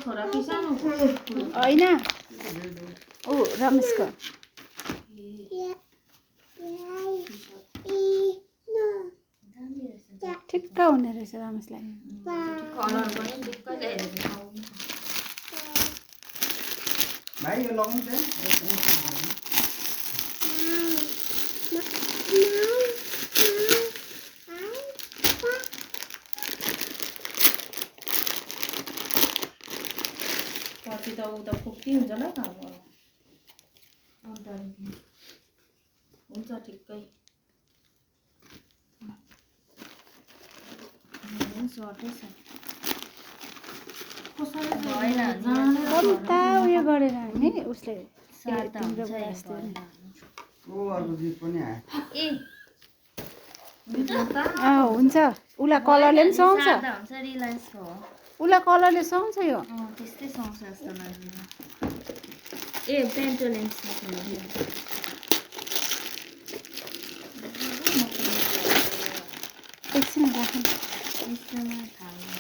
छोरा कि सानो होइन ऊ रमेशको ठिक्क हुने रहेछ रमेशलाई कलर पनि ढुक्कै ल्याइदिएको भाइ यो लगाउनु चाहिँ पछि त ऊ त फुक्की हुन्छ ल त अब अन्त हुन्छ ठिक्कै सर्टै छ कविता उयो गरेर नि उसले ओ अर्को गीत पनि आयो हुन्छ उसलाई कलरले पनि सुहाउँछ हुन्छ रिलायन्सको हो उसलाई कलरले सुहाउँछ यो त्यस्तै सुहाउँछ जस्तो लाग्दैन ए पेन्टोलेन्समा एकछिन राख्नु थाहा